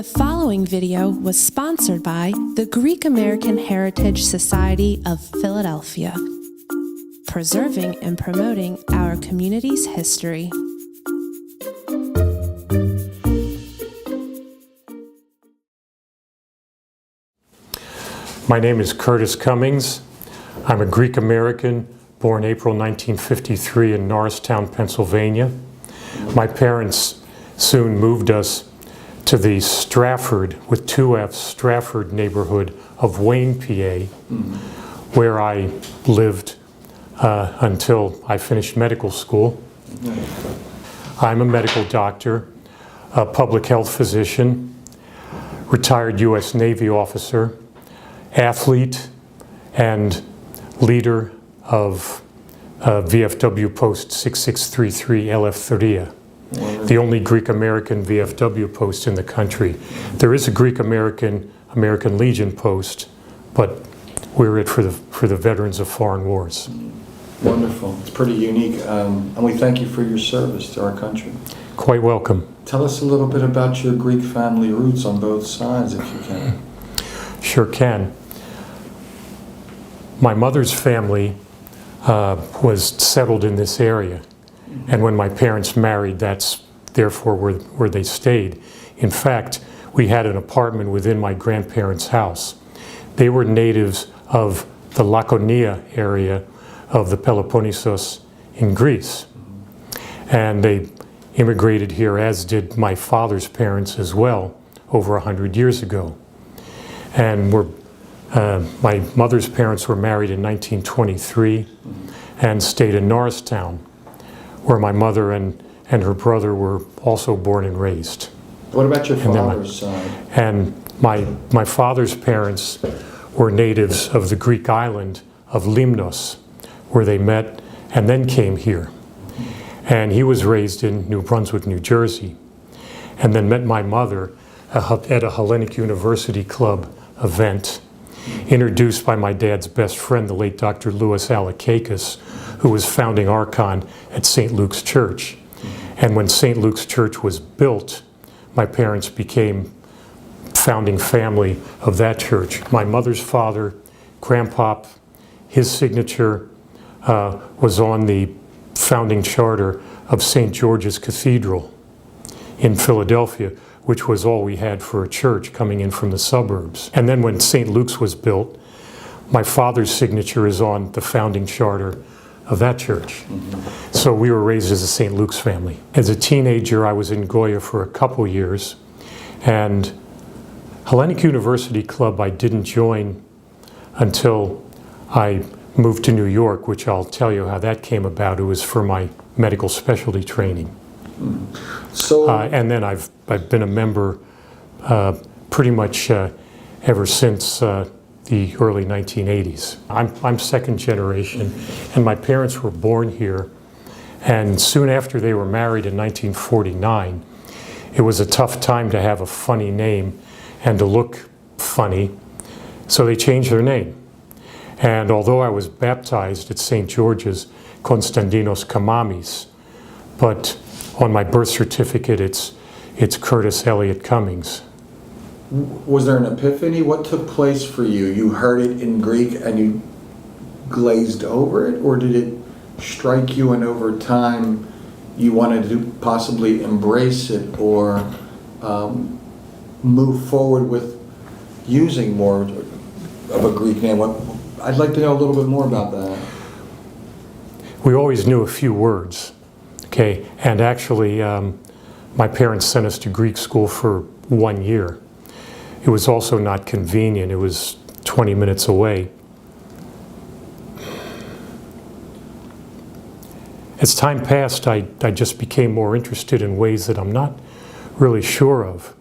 The following video was sponsored by the Greek American Heritage Society of Philadelphia, preserving and promoting our community's history. My name is Curtis Cummings. I'm a Greek American born April 1953 in Norristown, Pennsylvania. My parents soon moved us to the Stratford, with two F's, Stratford neighborhood of Wayne, PA, where I lived until I finished medical school. I'm a medical doctor, a public health physician, retired U.S. Navy officer, athlete, and leader of VFW Post 6633 LF30, the only Greek-American VFW post in the country. There is a Greek-American American Legion post, but we're it for the veterans of foreign wars. Wonderful. It's pretty unique, and we thank you for your service to our country. Quite welcome. Tell us a little bit about your Greek family roots on both sides, if you can. Sure can. My mother's family was settled in this area, and when my parents married, that's therefore where they stayed. In fact, we had an apartment within my grandparents' house. They were natives of the Laconia area of the Peloponnesos in Greece, and they immigrated here, as did my father's parents as well, over 100 years ago. And my mother's parents were married in 1923 and stayed in Norristown, where my mother and her brother were also born and raised. What about your father's side? And my father's parents were natives of the Greek island of Limnos, where they met and then came here. And he was raised in New Brunswick, New Jersey, and then met my mother at a Hellenic University Club event, introduced by my dad's best friend, the late Dr. Louis Alakakis, who was founding Archon at St. Luke's Church. And when St. Luke's Church was built, my parents became founding family of that church. My mother's father, Grandpop, his signature was on the founding charter of St. George's Cathedral in Philadelphia, which was all we had for a church coming in from the suburbs. And then when St. Luke's was built, my father's signature is on the founding charter of that church. So we were raised as a St. Luke's family. As a teenager, I was in Goya for a couple years, and Hellenic University Club I didn't join until I moved to New York, which I'll tell you how that came about. It was for my medical specialty training. And then I've been a member pretty much ever since the early 1980s. I'm second generation, and my parents were born here, and soon after they were married in 1949, it was a tough time to have a funny name and to look funny, so they changed their name. And although I was baptized at St. George's Konstantinos Kamamis, but on my birth certificate it's Curtis Elliott Cummings. Was there an epiphany? What took place for you? You heard it in Greek and you glazed over it, or did it strike you and over time you wanted to possibly embrace it or move forward with using more of a Greek name? I'd like to know a little bit more about that. We always knew a few words, okay? And actually, my parents sent us to Greek school for 1 year. It was also not convenient. It was 20 minutes away. As time passed, I just became more interested in ways that I'm not really sure of.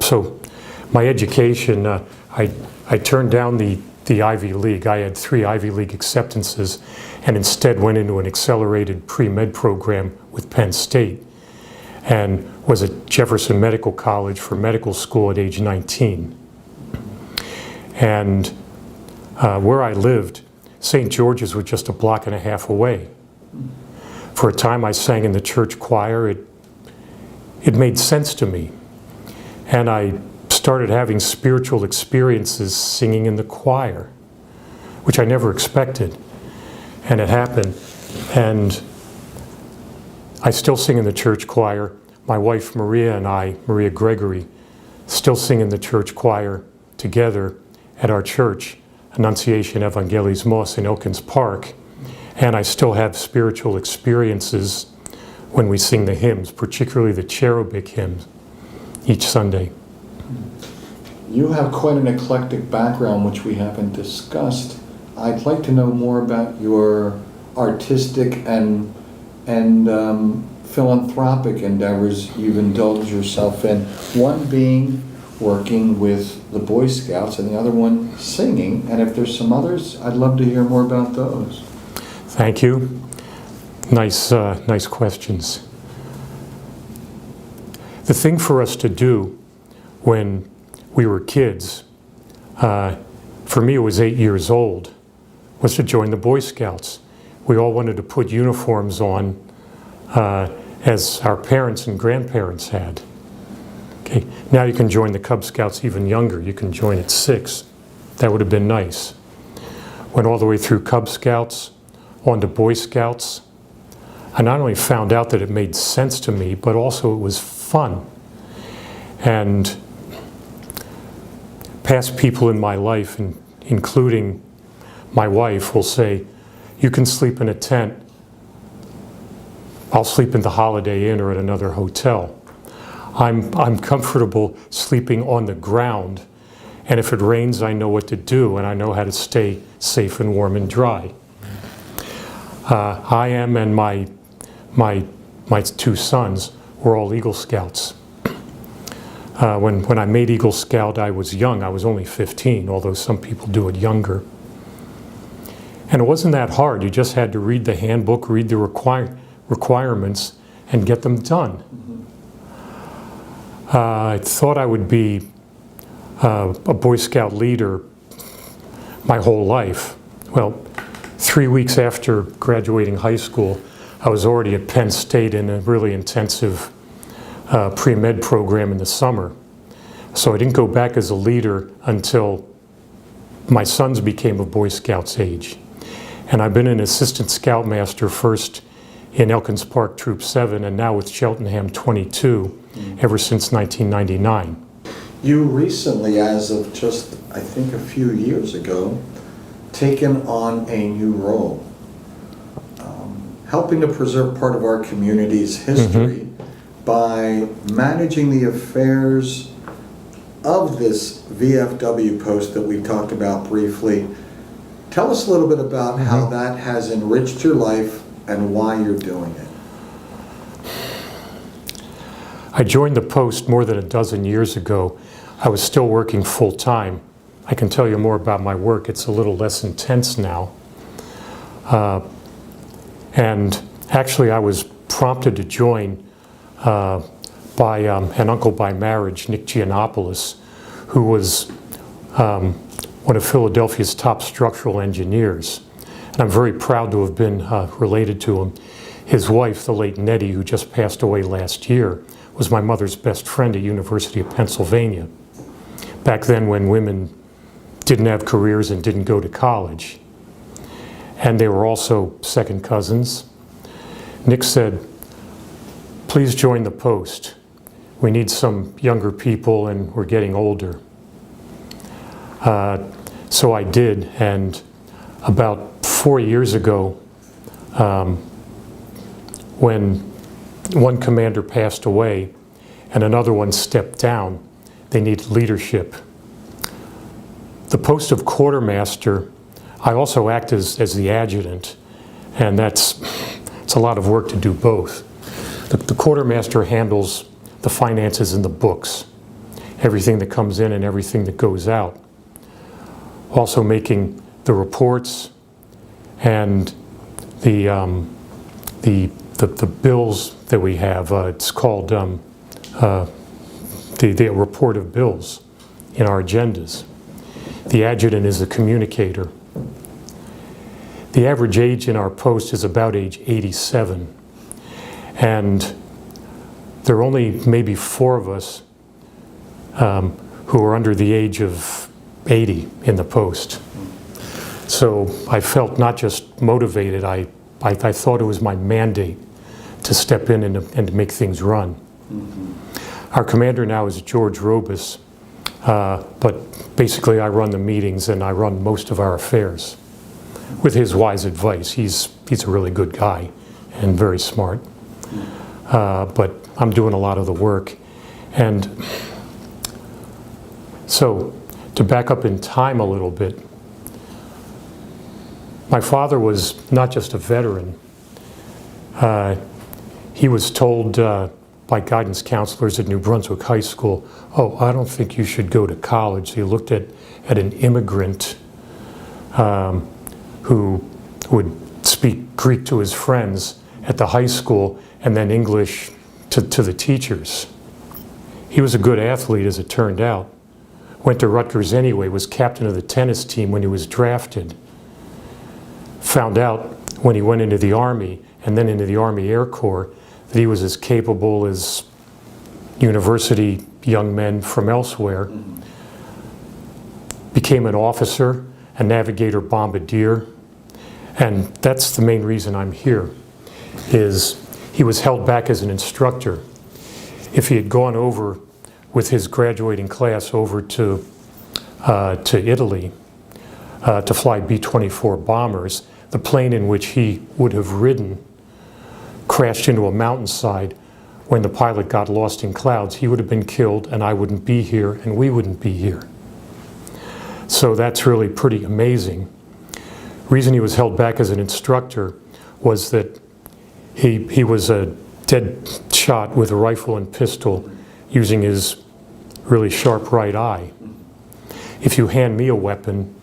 So my education, I turned down the Ivy League. I had 3 Ivy League acceptances and instead went into an accelerated pre-med program with Penn State and was at Jefferson Medical College for medical school at age 19. And where I lived, St. George's was just a block and a half away. For a time I sang in the church choir. It made sense to me. And I started having spiritual experiences singing in the choir, which I never expected. And it happened. And I still sing in the church choir. My wife Maria and I, Maria Gregory, still sing in the church choir together at our church, Annunciation Evangelismos in Elkins Park. And I still have spiritual experiences when we sing the hymns, particularly the cherubic hymns, each Sunday. You have quite an eclectic background, which we haven't discussed. I'd like to know more about your artistic and philanthropic endeavors you've indulged yourself in. One being working with the Boy Scouts, and the other one singing. And if there's some others, I'd love to hear more about those. Thank you. Nice questions. The thing for us to do when we were kids, for me it was 8 years old, was to join the Boy Scouts. We all wanted to put uniforms on as our parents and grandparents had. Okay. Now you can join the Cub Scouts even younger. You can join at 6. That would have been nice. Went all the way through Cub Scouts, on to Boy Scouts. I not only found out that it made sense to me, but also it was fun. And past people in my life, including my wife, will say, you can sleep in a tent. I'll sleep in the Holiday Inn or at another hotel. I'm comfortable sleeping on the ground, and if it rains, I know what to do, and I know how to stay safe and warm and dry. I am, and my 2 sons were all Eagle Scouts. When I made Eagle Scout, I was young. I was only 15, although some people do it younger. And it wasn't that hard. You just had to read the handbook, read the requirements, and get them done. I thought I would be a Boy Scout leader my whole life. Well, 3 weeks after graduating high school, I was already at Penn State in a really intensive pre-med program in the summer. So I didn't go back as a leader until my sons became of Boy Scouts age. And I've been an assistant scoutmaster first in Elkins Park Troop 7 and now with Cheltenham 22 ever since 1999. You recently, as of just, I think, a few years ago, taken on a new role, helping to preserve part of our community's history by managing the affairs of this VFW Post that we talked about briefly. Tell us a little bit about how that has enriched your life and why you're doing it. I joined the Post more than a dozen years ago. I was still working full-time. I can tell you more about my work. It's a little less intense now. And actually I was prompted to join by an uncle by marriage, Nick Giannopoulos, who was one of Philadelphia's top structural engineers. And I'm very proud to have been related to him. His wife, the late Nettie, who just passed away last year, was my mother's best friend at University of Pennsylvania. Back then when women didn't have careers and didn't go to college. And they were also second cousins. Nick said, please join the Post. We need some younger people and we're getting older. So I did, and about 4 years ago, when one commander passed away and another one stepped down, they needed leadership. The post of quartermaster, I also act as the adjutant, and it's a lot of work to do both. The quartermaster handles the finances and the books, everything that comes in and everything that goes out. Also making the reports and the bills that we have. It's called the report of bills in our agendas. The adjutant is a communicator. The average age in our post is about age 87. And there are only maybe 4 of us who were under the age of 80 in the post. So I felt not just motivated, I thought it was my mandate to step in and to make things run. Our commander now is George Robus, but basically I run the meetings and I run most of our affairs with his wise advice. He's a really good guy and very smart, but I'm doing a lot of the work. And so to back up in time a little bit, my father was not just a veteran. He was told by guidance counselors at New Brunswick High School, "Oh, I don't think you should go to college." He looked at an immigrant who would speak Greek to his friends at the high school and then English to the teachers. He was a good athlete, as it turned out. Went to Rutgers anyway, was captain of the tennis team when he was drafted. Found out when he went into the Army and then into the Army Air Corps that he was as capable as university young men from elsewhere. Became an officer, a navigator bombardier, and that's the main reason I'm here, is he was held back as an instructor. If he had gone over with his graduating class over to Italy to fly B-24 bombers, the plane in which he would have ridden crashed into a mountainside. When the pilot got lost in clouds, he would have been killed and I wouldn't be here and we wouldn't be here. So that's really pretty amazing. Reason he was held back as an instructor was that he was a dead shot with a rifle and pistol using his really sharp right eye. If you hand me a weapon,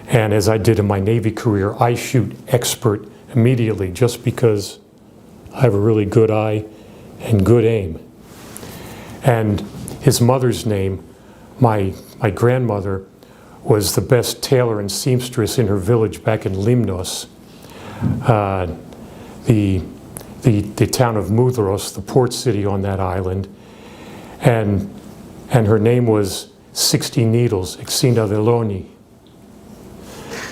and as I did in my Navy career, I shoot expert immediately just because I have a really good eye and good aim. And his mother's name, my grandmother, was the best tailor and seamstress in her village back in Limnos. The town of Mudros, the port city on that island, and her name was 60 Needles, Exina Veloni.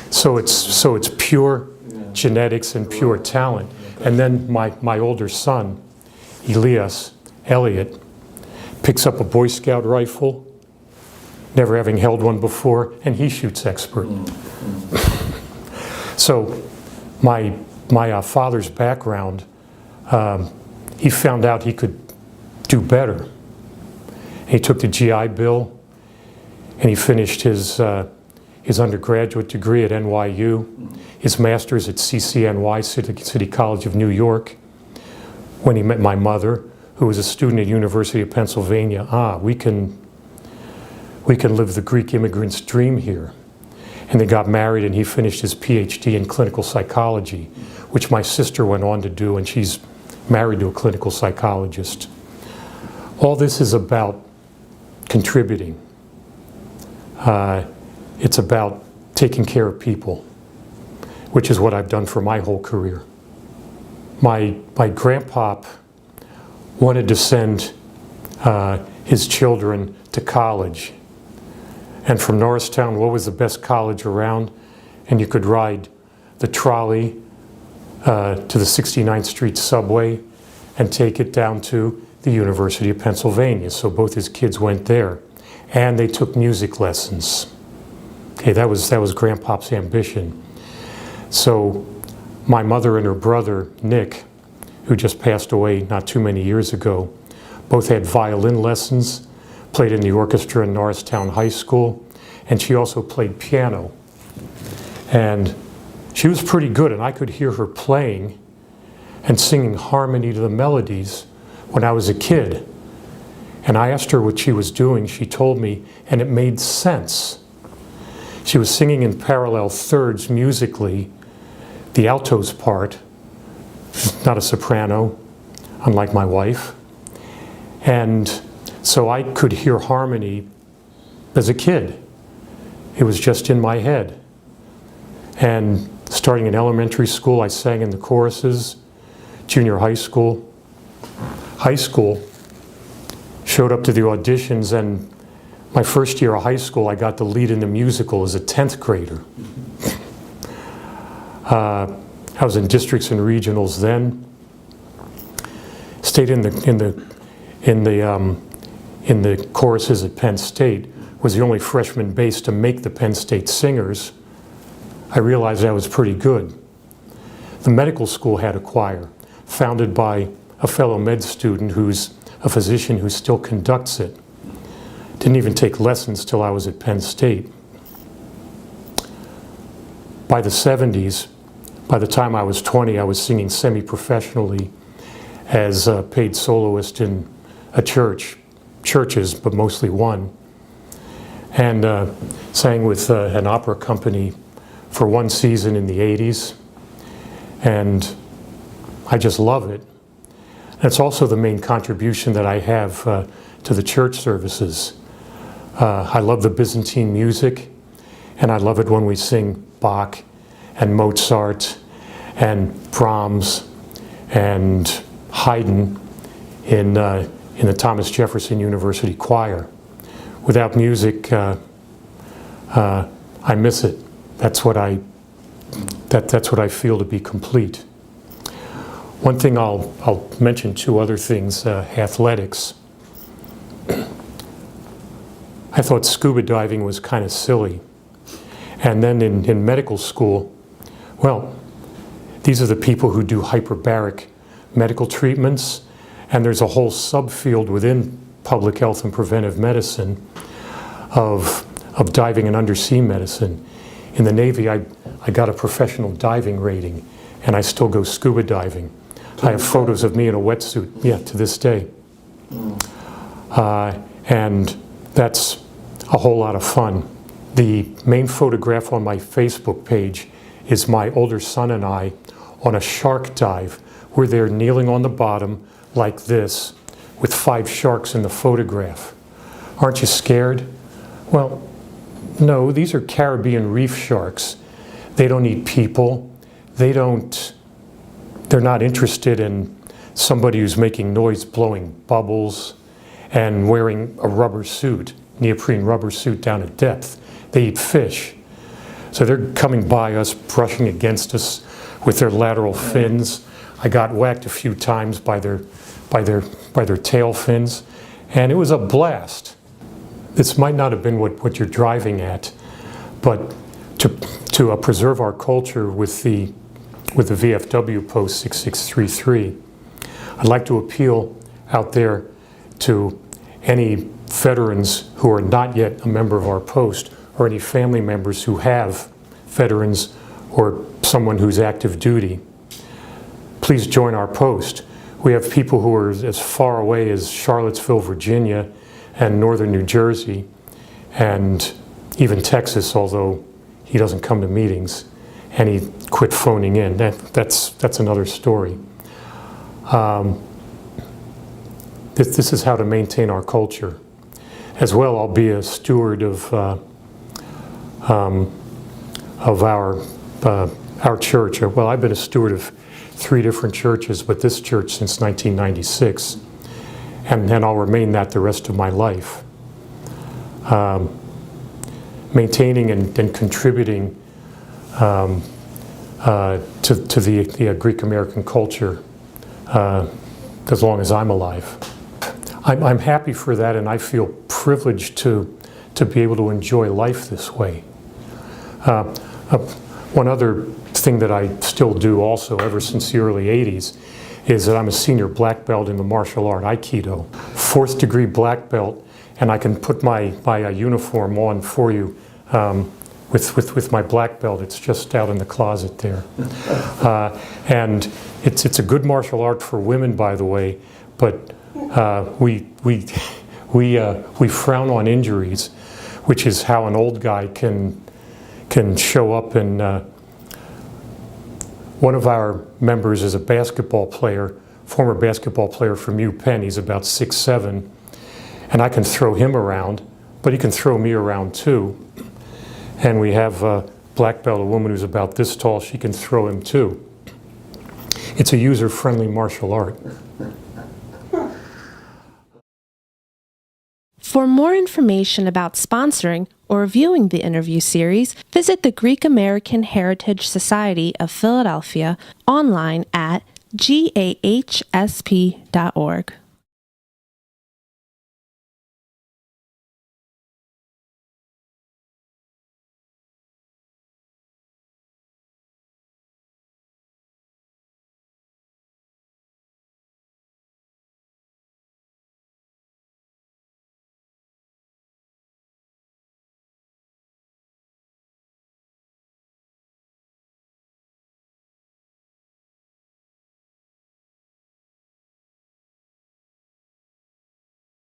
So it's pure genetics and pure talent. And then my older son, Elias Elliott, picks up a Boy Scout rifle, never having held one before, and he shoots expert. So my father's background, he found out he could do better. He took the GI Bill and he finished his undergraduate degree at NYU, his master's at CCNY, City College of New York. When he met my mother, who was a student at University of Pennsylvania, we can live the Greek immigrant's dream here. And they got married and he finished his PhD in clinical psychology, which my sister went on to do, and she's married to a clinical psychologist. All this is about contributing. It's about taking care of people, which is what I've done for my whole career. My grandpop wanted to send his children to college. And from Norristown, what was the best college around? And you could ride the trolley to the 69th Street subway and take it down to the University of Pennsylvania. So both his kids went there. And they took music lessons. Okay, that was Grandpop's ambition. So my mother and her brother, Nick, who just passed away not too many years ago, both had violin lessons, played in the orchestra in Norristown High School, and she also played piano. And she was pretty good, and I could hear her playing and singing harmony to the melodies when I was a kid. And I asked her what she was doing. She told me, and it made sense. She was singing in parallel thirds musically, the alto's part, not a soprano, unlike my wife. And so I could hear harmony as a kid. It was just in my head. And starting in elementary school, I sang in the choruses. Junior high school, showed up to the auditions, and My first year of high school, I got the lead in the musical as a 10th grader. I was in districts and regionals then. Stayed in the choruses at Penn State. Was the only freshman bass to make the Penn State Singers. I realized I was pretty good. The medical school had a choir, founded by a fellow med student who's a physician who still conducts it. Didn't even take lessons till I was at Penn State. By the 70s, by the time I was 20, I was singing semi-professionally as a paid soloist in a churches, but mostly one. And sang with an opera company for one season in the 80s. And I just love it. And it's also the main contribution that I have to the church services. I love the Byzantine music, and I love it when we sing Bach and Mozart and Brahms and Haydn in the Thomas Jefferson University Choir. Without music, I miss it. That's what I feel to be complete. One thing I'll mention, two other things. Athletics. I thought scuba diving was kind of silly. And then in medical school, well, these are the people who do hyperbaric medical treatments, and there's a whole subfield within public health and preventive medicine of diving and undersea medicine. In the Navy, I got a professional diving rating, and I still go scuba diving. I have photos of me in a wetsuit, yeah, to this day. And that's a whole lot of fun. The main photograph on my Facebook page is my older son and I on a shark dive. We're there kneeling on the bottom like this with 5 sharks in the photograph. Aren't you scared? Well, no, these are Caribbean reef sharks. They don't eat people. They're not interested in somebody who's making noise, blowing bubbles, and wearing a rubber suit, neoprene rubber suit down at depth. They eat fish. So they're coming by us, brushing against us with their lateral fins. I got whacked a few times by their tail fins, and it was a blast. This might not have been what you're driving at, but to preserve our culture with the VFW Post 6633, I'd like to appeal out there to any veterans who are not yet a member of our post, or any family members who have veterans or someone who's active duty. Please join our post. We have people who are as far away as Charlottesville, Virginia, and northern New Jersey, and even Texas, although he doesn't come to meetings, and he quit phoning in. That's another story. This is how to maintain our culture. As well, I'll be a steward of our church. Well, I've been a steward of 3 different churches, but this church since 1996, and I'll remain that the rest of my life. Maintaining and contributing to the Greek American culture as long as I'm alive. I'm happy for that, and I feel privileged to be able to enjoy life this way. One other thing that I still do also ever since the early 80s is that I'm a senior black belt in the martial art Aikido. 4th degree black belt, and I can put my uniform on for you with my black belt. It's just out in the closet there. And it's a good martial art for women, by the way, but we frown on injuries, which is how an old guy can show up. And one of our members is a basketball player, former basketball player from UPenn. He's about 6'7", and I can throw him around, but he can throw me around too. And we have a black belt, a woman who's about this tall. She can throw him too. It's a user-friendly martial art. For more information about sponsoring or viewing the interview series, visit the Greek American Heritage Society of Philadelphia online at gahsp.org.